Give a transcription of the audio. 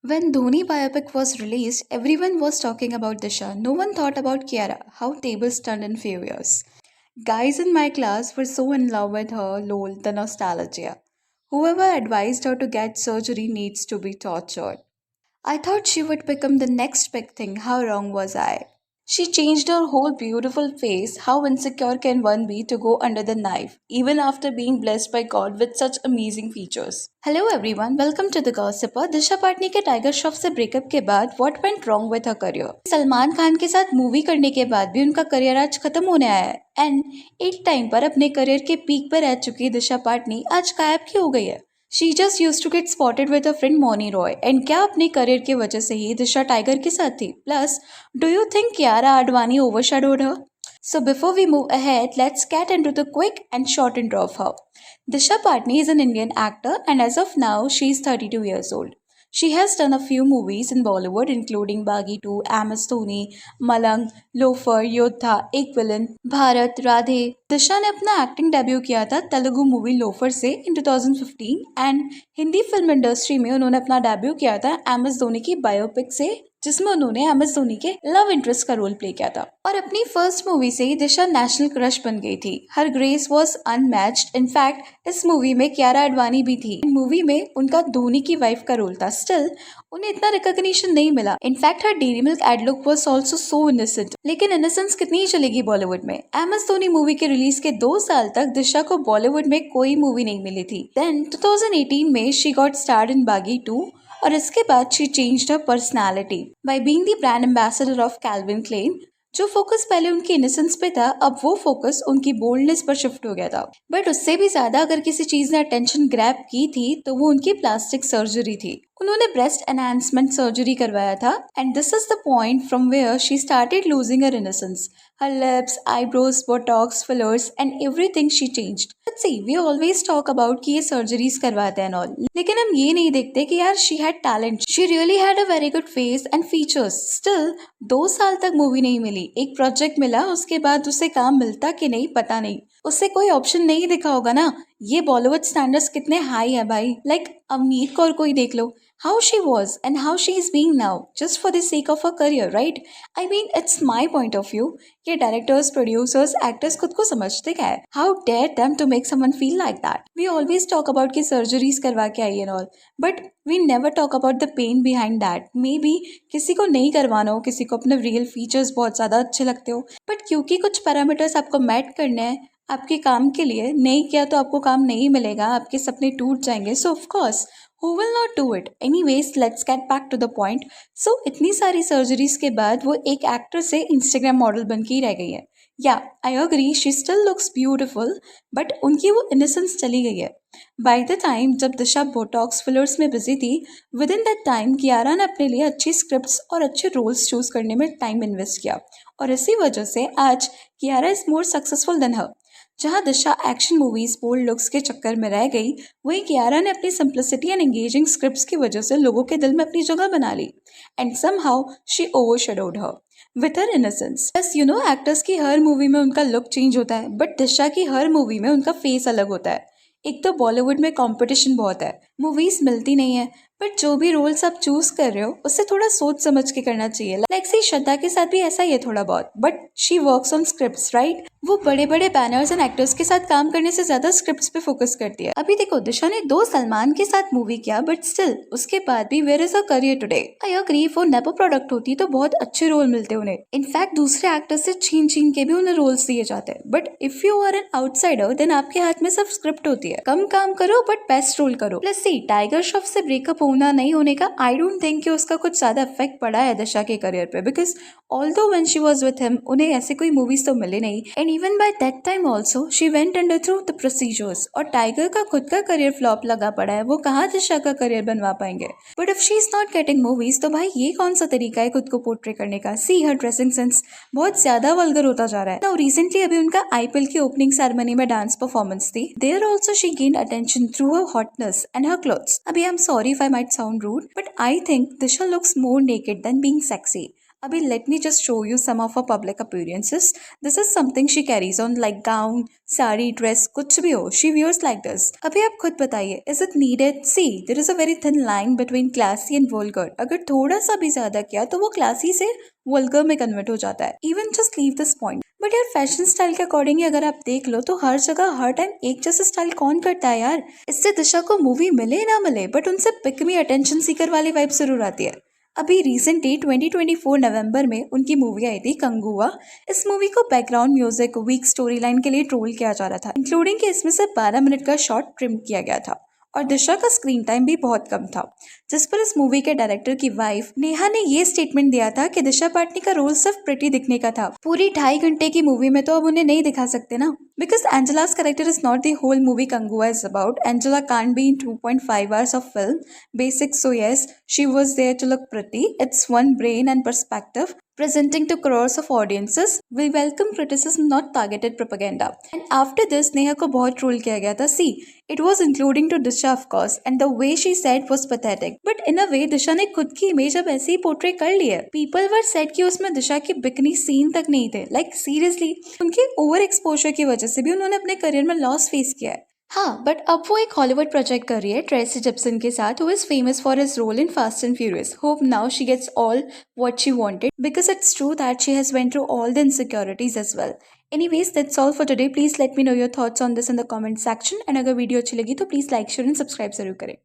When Dhoni biopic was released, everyone was talking about Disha. No one thought about Kiara, how tables turned in few years. Guys in my class were so in love with her, lol, the nostalgia. Whoever advised her to get surgery needs to be tortured. I thought she would become the next big thing. How wrong was I? She changed her whole beautiful face. How insecure can one be to go under the knife, even after being blessed by God with such amazing features? Hello everyone, welcome to the Gossiper. दिशा पाटनी के tiger Shroff से breakup के बाद what went wrong with her career? Salman Khan के साथ movie करने के बाद भी उनका करियर आज खत्म होने आया है एंड एक टाइम पर अपने करियर के पीक पर रह चुकी दिशा पाटनी आज गायब क्यों हो गई है? She just use to get spotted with a friend Mouni Roy and क्या अपने करियर की वजह से ही दिशा टाइगर के साथ थी? Plus do you think Kiara Advani overshadowed her? So before we move ahead, let's get into the quick and short intro of her. Disha Patni is an Indian actor and as of now she is 32 years old. She has done a few movies in Bollywood including Baghi 2, MS Dhoni, Malang, Loafer, Yodha, Ek Villain, Bharat, Radhe. दिशा ने अपना acting debut किया था Telugu movie loafer से इन 2015 and Hindi film industry में उन्होंने अपना debut किया था एम एस धोनी की बायोपिक से जिसमें उन्होंने एम एस धोनी के लव इंटरेस्ट का रोल प्ले किया था और अपनी फर्स्ट मूवी से ही दिशा नेशनल क्रश बन गई थी. हर ग्रेस वॉज अनमैच्ड. इनफैक्ट इस मूवी में कियारा आडवाणी भी थी. मूवी में उनका धोनी की वाइफ का रोल था. स्टिल उन्हें इतना रिकॉग्निशन नहीं मिला. In fact her Dairy Milk ad look was also so innocent. लेकिन इनोसेंस कितनी ही चलेगी बॉलीवुड में. एम एस धोनी मूवी के रिलीज के 2 साल तक दिशा को बॉलीवुड में कोई मूवी नहीं मिली थी. देन 2018 में शी गॉट स्टार्ड इन बागी 2 और इसके बाद she changed her personality by being the brand ambassador of Calvin Klein. जो फोकस पहले उनकी इनोसेंस पे था अब वो फोकस उनकी बोल्डनेस पर शिफ्ट हो गया था. बट उससे भी ज्यादा अगर किसी चीज ने अटेंशन ग्रैब की थी तो वो उनकी प्लास्टिक सर्जरी थी. उन्होंने ब्रेस्ट एनहांसमेंट सर्जरी करवाया था and this is the point from where she started losing her innocence. Her lips, eyebrows, botox, fillers and everything she changed. Let's see, we always talk about कि ये surgeries करवाते हैं all. लेकिन हम ये नहीं देखते कि यार she had talent. She really had a very good face and features. Still 2 साल तक मूवी नहीं मिली. एक प्रोजेक्ट मिला उसके बाद उसे काम मिलता कि नहीं पता नहीं. उससे कोई ऑप्शन नहीं दिखा होगा ना. ये बॉलीवुड स्टैंडर्ड्स कितने हाई है भाई. लाइक अवनीत कौर को ही देख लो. How she was and how she is being now just for the sake of her career, right? I mean, it's my point of view. ये डायरेक्टर्स प्रोड्यूसर्स एक्टर्स खुद को समझते क्या है? How dare them to make someone feel like that. We always talk about कि surgeries करवा के आई and all but we never talk about the pain behind that. Maybe किसी को नहीं करवाना हो, किसी को अपने रियल फीचर्स बहुत ज़्यादा अच्छे लगते हो बट क्योंकि कुछ पैरामीटर्स आपको मैट करने हैं आपके काम के लिए, नहीं किया तो आपको काम नहीं मिलेगा, आपके सपने टूट जाएंगे. सो of course who will not do it? Anyways, let's get back to the point. So, इतनी सारी सर्जरीज के बाद वो एक एक्टर से इंस्टाग्राम मॉडल बन के ही रह गई है. या I agree she still looks beautiful but उनकी वो इनोसेंस चली गई है. बाय द टाइम जब दिशा बोटॉक्स फिलर्स में बिजी थी with in that time Kiara ने अपने लिए अच्छी स्क्रिप्ट्स और अच्छे रोल्स चूज करने में टाइम इन्वेस्ट किया और इसी वजह से आज Kiara is more successful than her. जहां Disha action movies bold looks के चक्कर में रह गई वहीं कियारा ने अपनी सिंप्लिसिटी एंड एंगेजिंग स्क्रिप्ट्स की वजह से लोगों के दिल में अपनी जगह बना ली and somehow she overshadowed her with her innocence. बस यू नो एक्टर्स की हर मूवी में उनका लुक चेंज होता है बट दिशा की हर मूवी में उनका फेस अलग होता है. एक तो बॉलीवुड में कंपटीशन बहुत है, मूवीज मिलती नहीं है बट जो भी रोल्स आप चूज कर रहे हो उससे थोड़ा सोच समझ के करना चाहिए. लाइक सी श्रद्धा के साथ भी ऐसा ही है थोड़ा बहुत but she works on scripts right. वो बड़े बड़े बैनर्स एंड एक्टर्स के साथ काम करने से ज्यादा स्क्रिप्ट्स पे फोकस करती है. अभी देखो दिशा ने 2 सलमान के साथ मूवी किया बट स्टिल उसके बाद भी where is a career today. I agree वो नेपो प्रोडक्ट होती तो बहुत अच्छे रोल मिलते उन्हें. इनफैक्ट दूसरे एक्टर्स से छीन छीन के भी उन्हें रोल्स दिए जाते हैं but if you are an outsider then आपके हाथ में सिर्फ स्क्रिप्ट होती है. कम काम करो बट बेस्ट रोल करो. प्लस सी टाइगर श्रॉफ से ब्रेकअप होना नहीं होने का आई डोंट थिंक कि उसका कुछ ज्यादा इफेक्ट पड़ा है दिशा के करियर पे because although when she was with him उन्हें ऐसे कोई मूवीज तो मिले नहीं and even by that time also she went under through the procedures. और टाइगर का खुद का करियर फ्लॉप लगा पड़ा है, वो कहाँ दिशा का करियर बनवा पाएंगे. But if she is not getting movies तो भाई ये कौन सा तरीका है खुद को पोर्ट्रे करने का. सी हर ड्रेसिंग सेंस बहुत ज्यादा वल्गर होता जा रहा है. नाउ रिसेंटली अभी उनका आईपीएल की ओपनिंग सेरेमनी में डांस परफॉर्मेंस थी. There also she gained attention through her hotness and her clothes. अभी I am sorry if I might sound rude but I think Disha looks more naked then being sexy. Abhi, let me just show you some of her public appearances. This is something she carries on like gown, sari, dress, kuch bhi ho. She wears like this. Abhi आप खुद बताइए, is it needed? See, there is a very thin line between classy and vulgar. अगर थोड़ा सा भी ज्यादा किया तो वो classy से vulgar में convert हो जाता है. Even just leave this point. But यार फैशन स्टाइल के अकॉर्डिंग ही अगर आप देख लो तो हर जगह हर टाइम एक जैसा स्टाइल कौन करता है यार. इससे दिशा को मूवी मिले ना मिले बट उनसे पिक मी अटेंशन सीकर वाली वाइब जरूर आती है. अभी रिसेंटली 2024 नवंबर में उनकी मूवी आई थी कंगुआ. इस मूवी को background music weak story line के लिए ट्रोल किया जा रहा था, इंक्लूडिंग कि इसमें से 12 मिनट का शॉट ट्रिम किया गया था और दिशा का स्क्रीन टाइम भी बहुत कम था. जिस पर इस मूवी के डायरेक्टर की वाइफ नेहा ने ये स्टेटमेंट दिया था कि दिशा पाटनी का रोल सिर्फ प्रिटी दिखने का था. पूरी 2.5 घंटे की मूवी में तो अब उन्हें नहीं दिखा सकते ना, because Angela's character is not the whole movie Kangua is about. Angela can't be in 2.5 hours of film. Basics, so yes, she was there to look pretty. It's one brain and perspective presenting to crores of audiences. We welcome criticism, not targeted propaganda. And after this, Neha को बहुत troll किया गया था. See, it was including to Disha of course, and the way she said was pathetic. But in a way, Disha ने खुद की image अब ऐसे ही पोर्ट्रे कर ली है. People were said कि उसमें दिशा की बिकनी सीन तक नहीं थे. Like seriously, उनके ओवर एक्सपोजर की वजह से भी उन्होंने अपने करियर में लॉस फेस किया है. हाँ, बट अब वो एक हॉलीवुड प्रोजेक्ट कर रही है ट्रेसी जिप्सन के साथ, who is famous for his role in Fast and Furious. Hope now she gets all what she wanted because it's true that she has went through all the insecurities as well. Anyways, that's all for today. Please let me know your thoughts on this in the comment section. And अगर video अच्छी लगी तो please like share and subscribe जरूर करें.